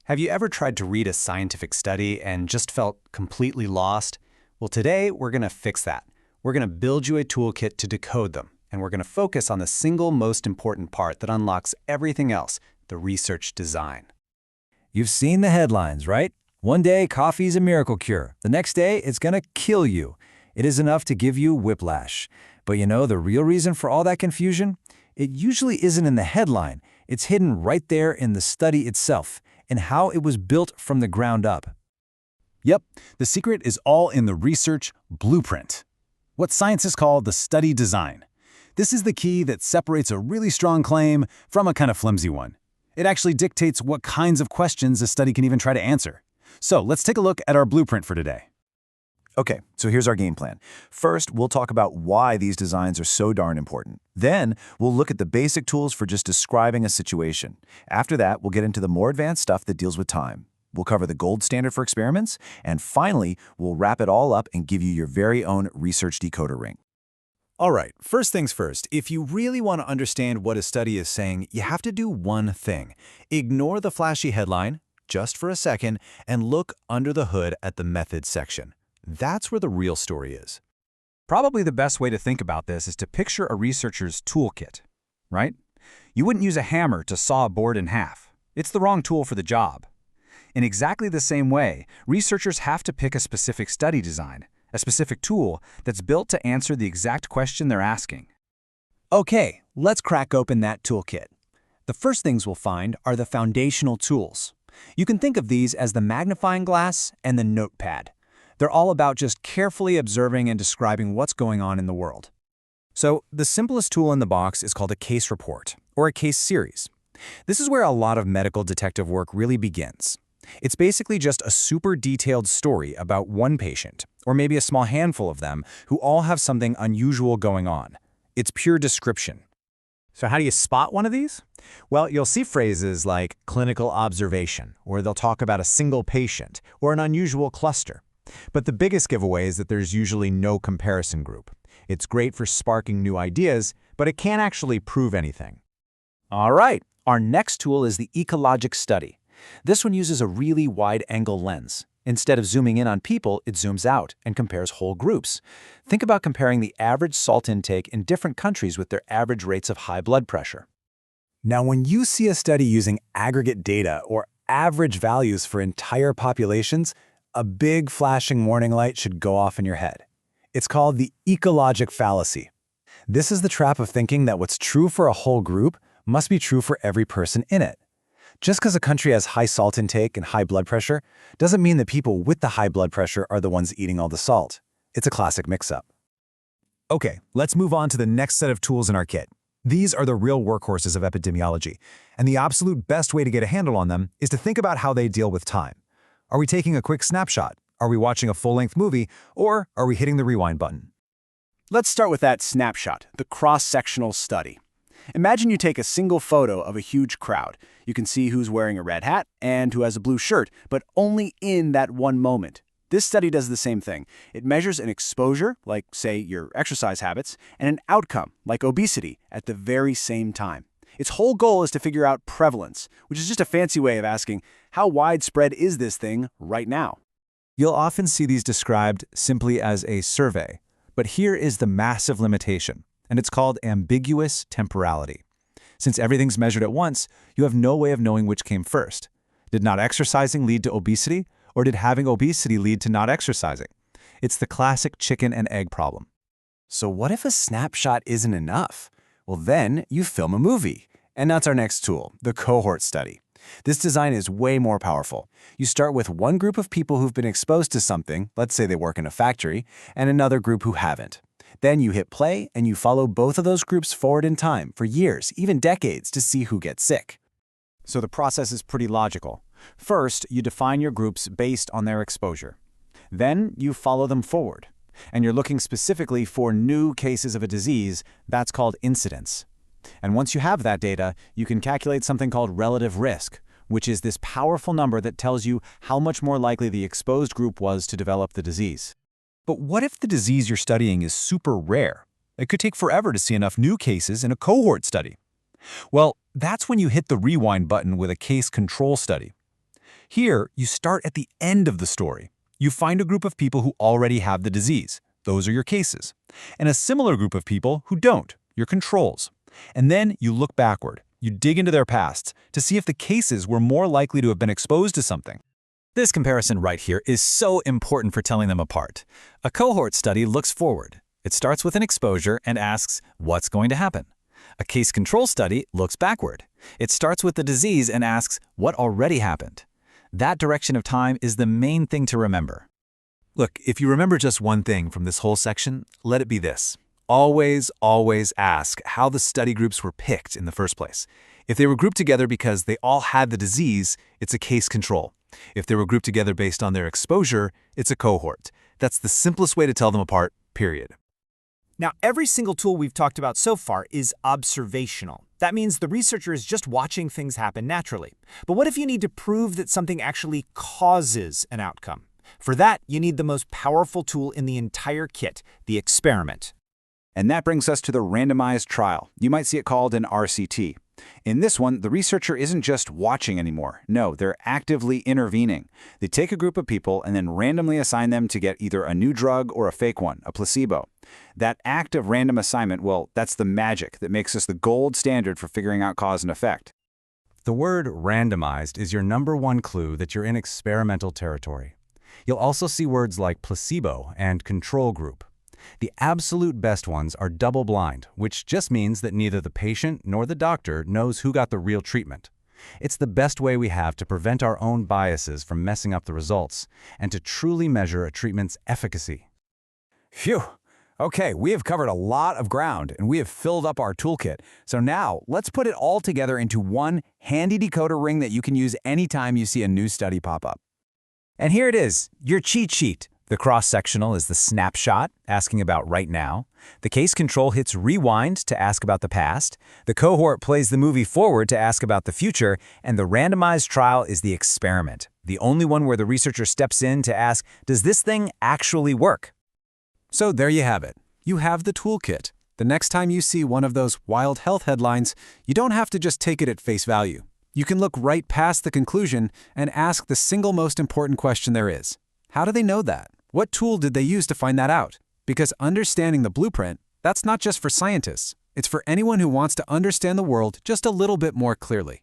Have you ever tried to read a scientific study and just felt completely lost? Well, today we're going to fix that. We're going to build you a toolkit to decode them, and we're going to focus on the single most important part that unlocks everything else, the research design. You've seen the headlines, right? One day, coffee's a miracle cure. The next day, it's gonna kill you. It is enough to give you whiplash. But you know the real reason for all that confusion? It usually isn't in the headline. It's hidden right there in the study itself and how it was built from the ground up. Yep, the secret is all in the research blueprint, what scientists call the study design. This is the key that separates a really strong claim from a kind of flimsy one. It actually dictates what kinds of questions a study can even try to answer. So let's take a look at our blueprint for today. Okay, so here's our game plan. First, we'll talk about why these designs are so darn important. Then, we'll look at the basic tools for just describing a situation. After that, we'll get into the more advanced stuff that deals with time. We'll cover the gold standard for experiments, and finally, we'll wrap it all up and give you your very own research decoder ring. All right, first things first, if you really want to understand what a study is saying, you have to do one thing. Ignore the flashy headline, just for a second, and look under the hood at the methods section. That's where the real story is. Probably the best way to think about this is to picture a researcher's toolkit, right? You wouldn't use a hammer to saw a board in half. It's the wrong tool for the job. In exactly the same way, researchers have to pick a specific study design, a specific tool that's built to answer the exact question they're asking. Okay, let's crack open that toolkit. The first things we'll find are the foundational tools. You can think of these as the magnifying glass and the notepad. They're all about just carefully observing and describing what's going on in the world. So the simplest tool in the box is called a case report, or a case series. This is where a lot of medical detective work really begins. It's basically just a super detailed story about one patient, or maybe a small handful of them, who all have something unusual going on. It's pure description. So how do you spot one of these? Well, you'll see phrases like clinical observation, or they'll talk about a single patient, or an unusual cluster. But the biggest giveaway is that there's usually no comparison group. It's great for sparking new ideas, but it can't actually prove anything. All right, our next tool is the ecologic study. This one uses a really wide-angle lens. Instead of zooming in on people, it zooms out and compares whole groups. Think about comparing the average salt intake in different countries with their average rates of high blood pressure. Now, when you see a study using aggregate data or average values for entire populations, a big flashing warning light should go off in your head. It's called the ecologic fallacy. This is the trap of thinking that what's true for a whole group must be true for every person in it. Just because a country has high salt intake and high blood pressure doesn't mean that people with the high blood pressure are the ones eating all the salt. It's a classic mix-up. Okay, let's move on to the next set of tools in our kit. These are the real workhorses of epidemiology, and the absolute best way to get a handle on them is to think about how they deal with time. Are we taking a quick snapshot? Are we watching a full-length movie? Or are we hitting the rewind button? Let's start with that snapshot, the cross-sectional study. Imagine you take a single photo of a huge crowd. You can see who's wearing a red hat and who has a blue shirt, but only in that one moment. This study does the same thing. It measures an exposure, like, say, your exercise habits, and an outcome, like obesity, at the very same time. Its whole goal is to figure out prevalence, which is just a fancy way of asking, how widespread is this thing right now? You'll often see these described simply as a survey, but here is the massive limitation, and it's called ambiguous temporality. Since everything's measured at once, you have no way of knowing which came first. Did not exercising lead to obesity, or did having obesity lead to not exercising? It's the classic chicken and egg problem. So what if a snapshot isn't enough? Well, then you film a movie. And that's our next tool, the cohort study. This design is way more powerful. You start with one group of people who've been exposed to something, let's say they work in a factory, and another group who haven't. Then you hit play and you follow both of those groups forward in time for years, even decades, to see who gets sick. So the process is pretty logical. First, you define your groups based on their exposure. Then you follow them forward. And you're looking specifically for new cases of a disease. That's called incidence. And once you have that data, you can calculate something called relative risk, which is this powerful number that tells you how much more likely the exposed group was to develop the disease. But what if the disease you're studying is super rare? It could take forever to see enough new cases in a cohort study. Well, that's when you hit the rewind button with a case control study. Here, you start at the end of the story. You find a group of people who already have the disease. Those are your cases. And a similar group of people who don't, your controls. And then you look backward. You dig into their pasts to see if the cases were more likely to have been exposed to something. This comparison right here is so important for telling them apart. A cohort study looks forward. It starts with an exposure and asks, what's going to happen? A case control study looks backward. It starts with the disease and asks, what already happened? That direction of time is the main thing to remember. Look, if you remember just one thing from this whole section, let it be this. Always, always ask how the study groups were picked in the first place. If they were grouped together because they all had the disease, it's a case control. If they were grouped together based on their exposure, it's a cohort. That's the simplest way to tell them apart, period. Now, every single tool we've talked about so far is observational. That means the researcher is just watching things happen naturally. But what if you need to prove that something actually causes an outcome? For that, you need the most powerful tool in the entire kit, the experiment. And that brings us to the randomized trial. You might see it called an RCT. In this one, the researcher isn't just watching anymore. No, they're actively intervening. They take a group of people and then randomly assign them to get either a new drug or a fake one, a placebo. That act of random assignment, well, that's the magic that makes us the gold standard for figuring out cause and effect. The word randomized is your #1 clue that you're in experimental territory. You'll also see words like placebo and control group. The absolute best ones are double-blind, which just means that neither the patient nor the doctor knows who got the real treatment. It's the best way we have to prevent our own biases from messing up the results and to truly measure a treatment's efficacy. Phew. Okay, we have covered a lot of ground and we have filled up our toolkit. So now let's put it all together into one handy decoder ring that you can use anytime you see a new study pop up. And here it is, your cheat sheet. The cross-sectional is the snapshot, asking about right now. The case control hits rewind to ask about the past. The cohort plays the movie forward to ask about the future. And the randomized trial is the experiment, the only one where the researcher steps in to ask, does this thing actually work? So there you have it. You have the toolkit. The next time you see one of those wild health headlines, you don't have to just take it at face value. You can look right past the conclusion and ask the single most important question there is. How do they know that? What tool did they use to find that out? Because understanding the blueprint, that's not just for scientists. It's for anyone who wants to understand the world just a little bit more clearly.